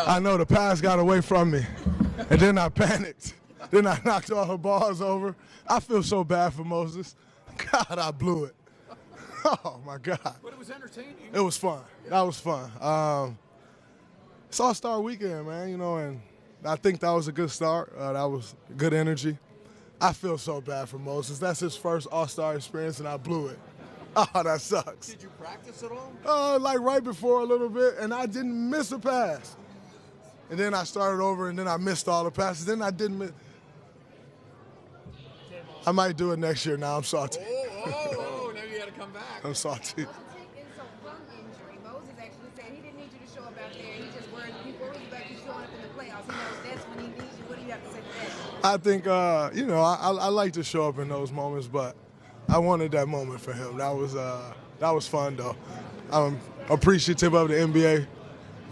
I know the pass got away from me, and then I panicked. Then I knocked all her balls over. I feel so bad for Moses. God, I blew it. Oh, my God. But it was entertaining. It was fun. That was fun. It's All-Star Weekend, man, you know, and I think that was a good start. That was good energy. I feel so bad for Moses. That's his first All-Star experience, and I blew it. Oh, that sucks. Did you practice at all? Like right before a little bit, and I didn't miss a pass. And then I started over, and then I missed all the passes. Then I didn't miss. I might do it next year now. I'm salty. Oh, now you got to come back. I'm salty. And so from injury, Moses actually said he didn't need you to show up out there. He just worried people about you showing up in the playoffs. He knows that's when he needs you. What do you have to say to that? I think, you know, I like to show up in those moments, but I wanted that moment for him. That was fun, though. I'm appreciative of the NBA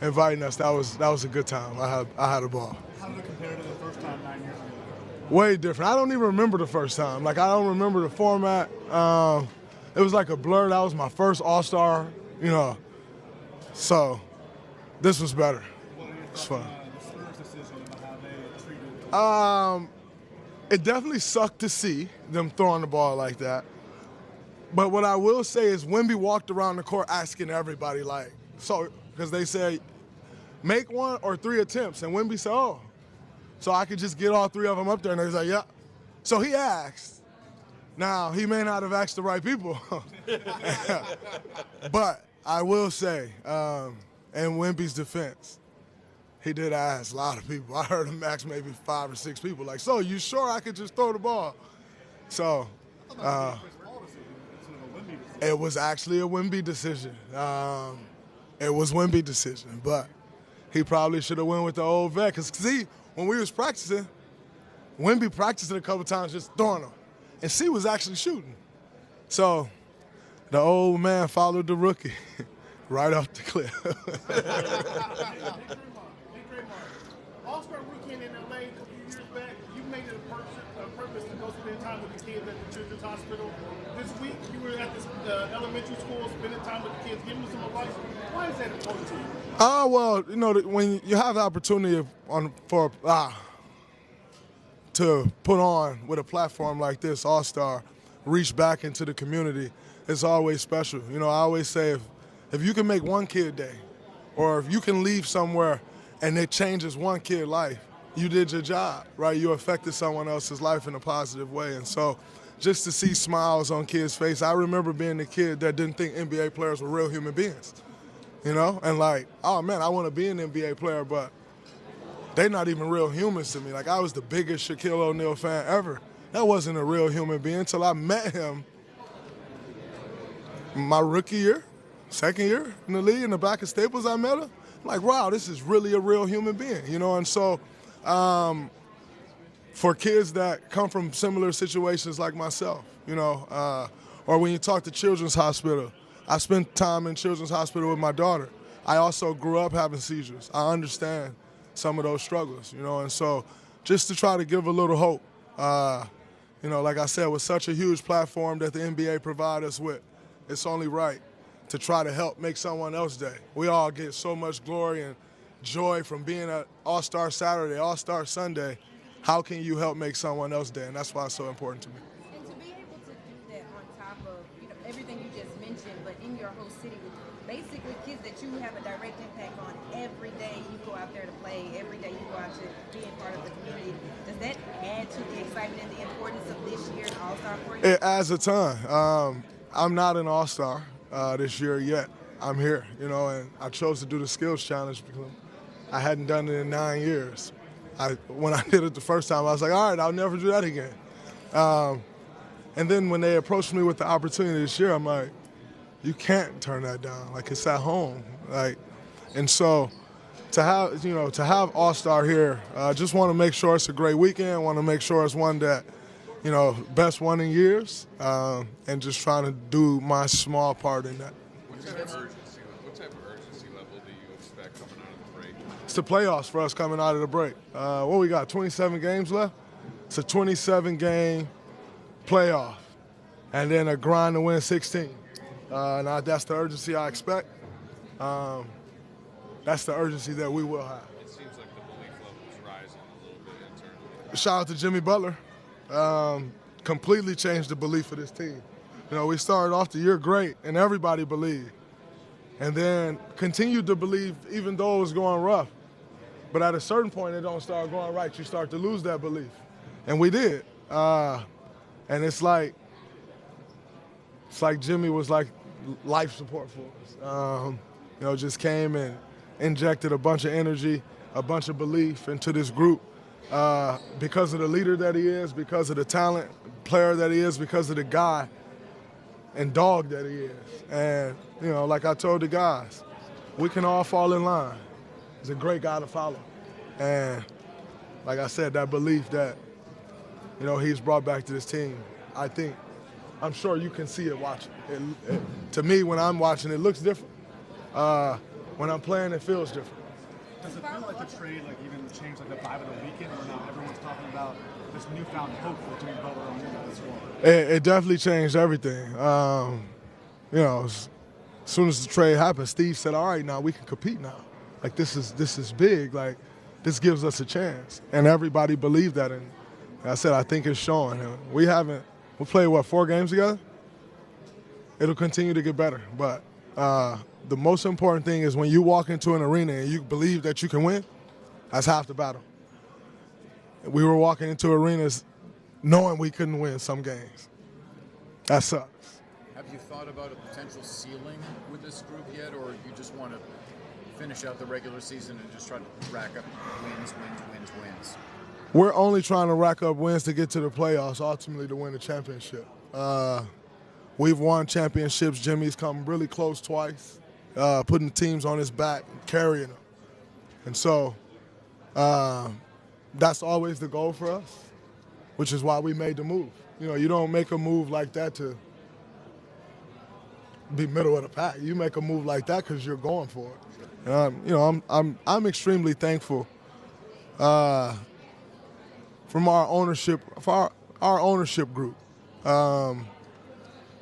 inviting us. That was a good time. I had a ball. How did it compare to the first time 9 years ago? Way different. I don't even remember the first time. Like, I don't remember the format. It was like a blur. That was my first All-Star, you know. So this was better. It's fun. The Spurs decision about how they treated. It definitely sucked to see them throwing the ball like that. But what I will say is Wemby walked around the court asking everybody, like, so, because they said, make 1 or 3 attempts. And Wemby said, oh. So I could just get all 3 of them up there. And they was like, yeah. So he asked. Now, he may not have asked the right people. But I will say, in Wemby's defense, he did ask a lot of people. I heard him ask maybe 5 or 6 people, like, so you sure I could just throw the ball? So it was actually a Wemby decision. It was Wemby decision, but he probably should have went with the old vet. Because, see, when we was practicing, Wemby practiced it a couple times just throwing them. And C was actually shooting. So the old man followed the rookie right off the cliff. All-Star Weekend in LA a couple of years back, you made it a purpose to go spend time with the kids at the Children's Hospital. This week, you were at this elementary school spending time with the kids, giving them some advice. Why is that important to you? Well, you know, when you have the opportunity to put on with a platform like this, All-Star, reach back into the community, it's always special. You know, I always say if you can make one kid day, or if you can leave somewhere and it changes one kid's life, you did your job, right? You affected someone else's life in a positive way. And so just to see smiles on kids' face, I remember being the kid that didn't think NBA players were real human beings, you know? And like, oh man, I want to be an NBA player, but they're not even real humans to me. Like, I was the biggest Shaquille O'Neal fan ever. That wasn't a real human being until I met him my rookie year, second year in the league, in the back of Staples, I met him. I'm like, wow, this is really a real human being, you know? And so for kids that come from similar situations like myself, you know, or when you talk to Children's Hospital, I spent time in Children's Hospital with my daughter. I also grew up having seizures. I understand some of those struggles, you know, and so just to try to give a little hope, you know, like I said, with such a huge platform that the NBA provides us with, it's only right to try to help make someone else's day. We all get so much glory and joy from being at All-Star Saturday, All-Star Sunday. How can you help make someone else's day? And that's why it's so important to me. And to be able to do that on top of, you know, everything you just mentioned, but in your host city with basically kids that you have a direct impact on every day you go out there to play, every day you go out to being part of the community, does that add to the excitement and the importance of this year's All-Star for you? It adds a ton. I'm not an All-Star this year yet. I'm here, you know, and I chose to do the skills challenge because I hadn't done it in 9 years. When I did it the first time, I was like, all right, I'll never do that again. And then when they approached me with the opportunity this year, I'm like, you can't turn that down. Like, it's at home. Like, and so to have All-Star here, just want to make sure it's a great weekend. Want to make sure it's one that, you know, best one in years, and just trying to do my small part in that. What type of urgency level do you expect coming out of the break? It's the playoffs for us coming out of the break. What we got, 27 games left? It's a 27-game playoff, and then a grind to win 16. Now that's the urgency I expect. That's the urgency that we will have. shout out to Jimmy Butler. Completely changed the belief of this team. You know, we started off the year great, and everybody believed. And then continued to believe even though it was going rough. But at a certain point, it don't start going right. You start to lose that belief. And we did. And it's like Jimmy was like life support for us. You know, just came and injected a bunch of energy, a bunch of belief into this group because of the leader that he is, because of the talent player that he is, because of the guy and dog that he is. And, you know, like I told the guys, we can all fall in line. He's a great guy to follow. And like I said, that belief that, you know, he's brought back to this team, I'm sure you can see it watching. To me, when I'm watching, it looks different. When I'm playing, it feels different. Does it feel like the trade, like even changed like the vibe of the weekend, or now everyone's talking about this newfound hope for Jimmy Butler on the squad? It definitely changed everything. You know, as soon as the trade happened, Steve said, "All right, now we can compete now. Like this is big. Like this gives us a chance." And everybody believed that. And I said, I think it's showing. We played 4 games together. It'll continue to get better, but. The most important thing is when you walk into an arena and you believe that you can win, that's half the battle. We were walking into arenas knowing we couldn't win some games. That sucks. Have you thought about a potential ceiling with this group yet, or you just want to finish out the regular season and just try to rack up wins? We're only trying to rack up wins to get to the playoffs, ultimately to win the championship. We've won championships. Jimmy's come really close twice. Putting teams on his back, carrying them. And so that's always the goal for us, which is why we made the move. You know, you don't make a move like that to be middle of the pack. You make a move like that because you're going for it. You know, I'm extremely thankful from our ownership, for our ownership group. You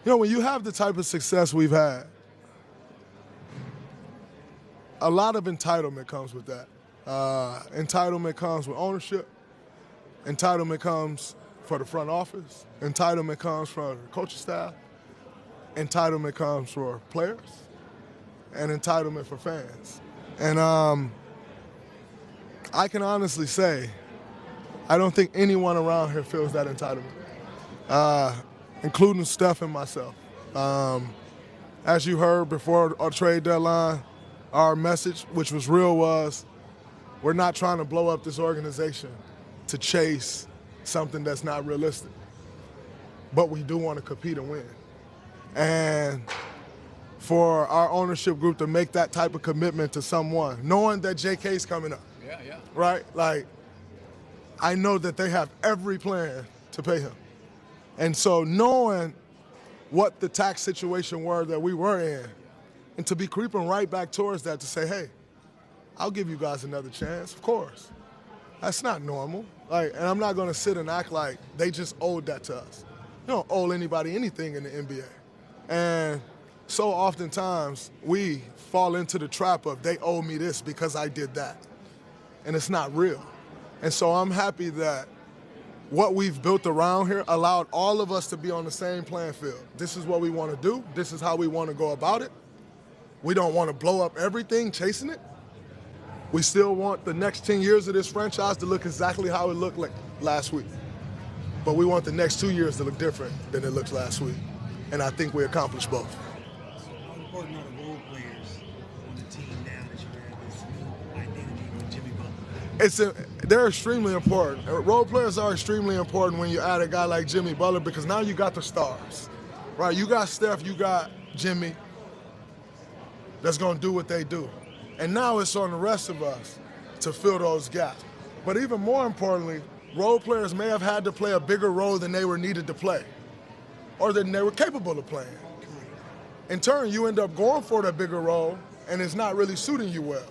know, when you have the type of success we've had, a lot of entitlement comes with that. Entitlement comes with ownership. Entitlement comes for the front office. Entitlement comes from the coaching staff. Entitlement comes for players. And entitlement for fans. And I can honestly say, I don't think anyone around here feels that entitlement, including Steph and myself. As you heard before our trade deadline, our message, which was real, was we're not trying to blow up this organization to chase something that's not realistic. But we do want to compete and win. And for our ownership group to make that type of commitment to someone, knowing that JK's coming up, right? Like, I know that they have every plan to pay him. And so knowing what the tax situation were that we were in, and to be creeping right back towards that to say, hey, I'll give you guys another chance, of course. That's not normal. Like, and I'm not going to sit and act like they just owed that to us. You don't owe anybody anything in the NBA. And so oftentimes we fall into the trap of they owe me this because I did that. And it's not real. And so I'm happy that what we've built around here allowed all of us to be on the same playing field. This is what we want to do. This is how we want to go about it. We don't want to blow up everything chasing it. We still want the next 10 years of this franchise to look exactly how it looked like last week. But we want the next 2 years to look different than it looked last week. And I think we accomplished both. So how important are the role players on the team now that you have this new identity with Jimmy Butler? They're extremely important. Role players are extremely important when you add a guy like Jimmy Butler because now you got the stars, right? You got Steph, you got Jimmy that's going to do what they do. And now it's on the rest of us to fill those gaps. But even more importantly, role players may have had to play a bigger role than they were needed to play or than they were capable of playing. In turn, you end up going for that bigger role and it's not really suiting you well.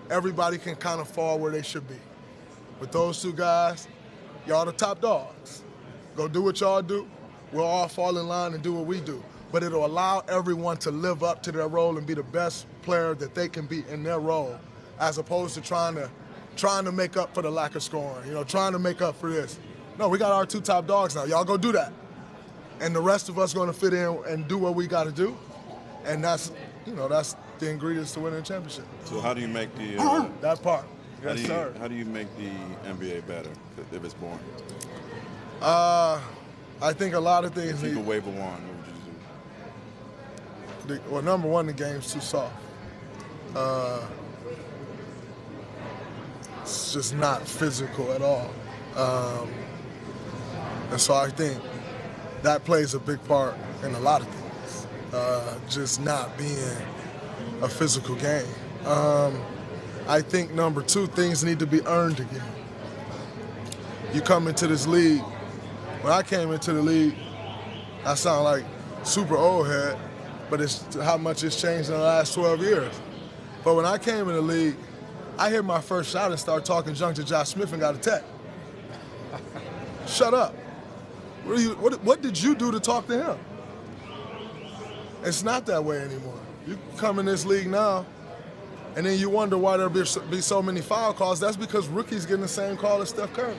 Everybody can kind of fall where they should be. With those two guys, y'all the top dogs. Go do what y'all do. We'll all fall in line and do what we do. But it'll allow everyone to live up to their role and be the best player that they can be in their role, as opposed to trying to trying to make up for the lack of scoring, trying to make up for this. No, we got our 2 top dogs now. Y'all go do that. And the rest of us going to fit in and do what we got to do. And that's the ingredients to winning a championship. So how do you make the that part? Yes, sir. How do you make the NBA better if it's boring? I think a lot of things. If you could wave a wand, what would you do? Well, number one, the game's too soft. It's just not physical at all. And so I think that plays a big part in a lot of things, just not being a physical game. I think number 2, things need to be earned again. You come into this league, when I came into the league, I sound like super old head, but it's how much it's changed in the last 12 years. But when I came in the league, I hit my first shot and started talking junk to Josh Smith and got a tech. Shut up. What did you do to talk to him? It's not that way anymore. You come in this league now, and then you wonder why there be so many foul calls. That's because rookies getting the same call as Steph Curry.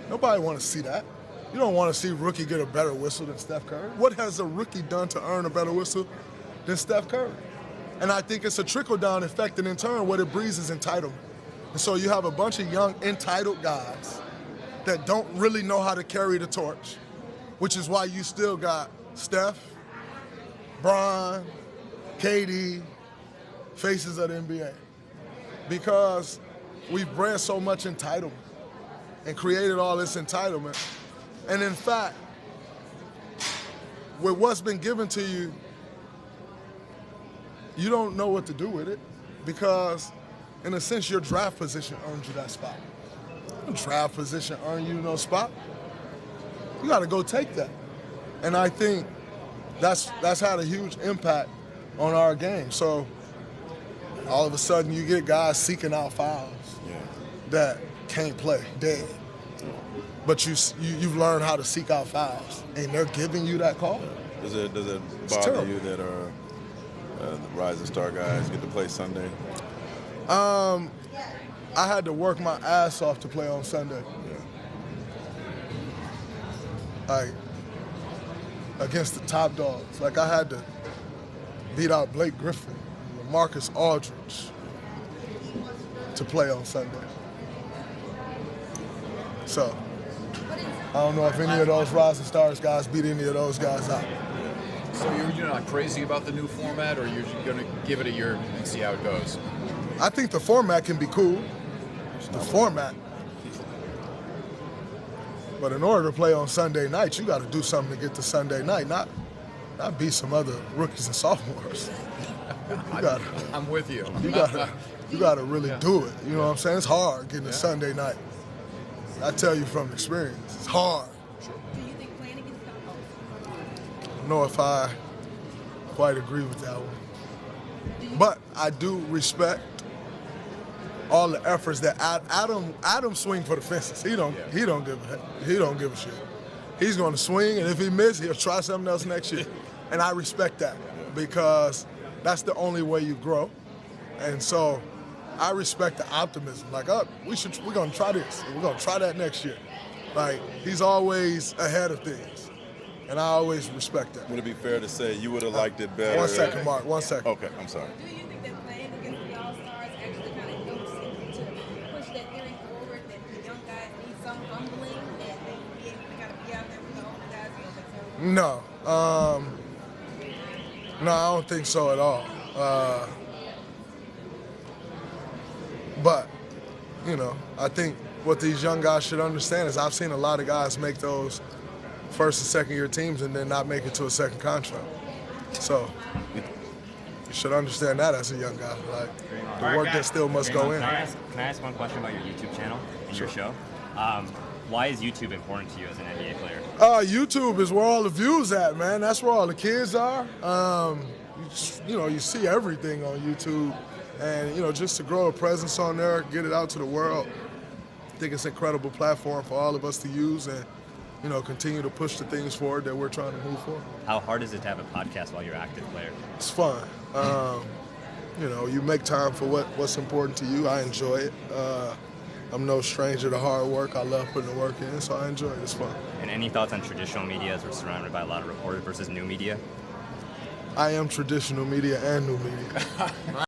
Nobody want to see that. You don't want to see rookie get a better whistle than Steph Curry. What has a rookie done to earn a better whistle than Steph Curry? And I think it's a trickle-down effect, and in turn, what it breeds is entitlement. And so you have a bunch of young, entitled guys that don't really know how to carry the torch, which is why you still got Steph, Bron, KD, faces of the NBA. Because we've bred so much entitlement and created all this entitlement. And in fact, with what's been given to you, you don't know what to do with it because, in a sense, your draft position earned you that spot. Your draft position earned you no spot. You got to go take that. And I think that's had a huge impact on our game. So all of a sudden you get guys seeking out fouls that can't play, dead. But you've learned how to seek out fouls, and they're giving you that call. Does it bother you that the rising star guys get to play Sunday? I had to work my ass off to play on Sunday. Like, against the top dogs. Like, I had to beat out Blake Griffin, Marcus Aldridge to play on Sunday. So, I don't know if any of those rising stars guys beat any of those guys out. So you're not crazy about the new format, or you're going to give it a year and see how it goes? I think the format can be cool. The format. But in order to play on Sunday nights, you got to do something to get to Sunday night, not beat some other rookies and sophomores. I'm with you. You gotta really do it. You know what I'm saying? It's hard getting to Sunday night. I tell you from experience, it's hard. Do you think playing against the I don't know if I quite agree with that one. But I do respect all the efforts that Adam swing for the fences. He don't give a shit. He's going to swing, and if he misses, he'll try something else next year. And I respect that because that's the only way you grow. And so I respect the optimism. Like, we're going to try this. We're going to try that next year. Like, he's always ahead of things. And I always respect that. Would it be fair to say you would have liked it better? 1 second, Mark. 1 second. Okay, I'm sorry. Do you think that playing against the All-Stars actually kind of helps to push that theory forward that the young guys need some humbling and they be able to kind of be out there with the older guys? You don't think so? No. No, I don't think so at all. But, I think what these young guys should understand is I've seen a lot of guys make those first and second year teams and then not make it to a second contract. So you should understand that as a young guy. Like, the work that still must go in. Can I ask one question about your YouTube channel and your show? Why is YouTube important to you as an NBA player? YouTube is where all the views at, man. That's where all the kids are. You see everything on YouTube. And, just to grow a presence on there, get it out to the world, I think it's an incredible platform for all of us to use and, continue to push the things forward that we're trying to move forward. How hard is it to have a podcast while you're an active player? It's fun. you make time for what's important to you. I enjoy it. I'm no stranger to hard work. I love putting the work in, so I enjoy it. It's fun. And any thoughts on traditional media as we're surrounded by a lot of reporters versus new media? I am traditional media and new media.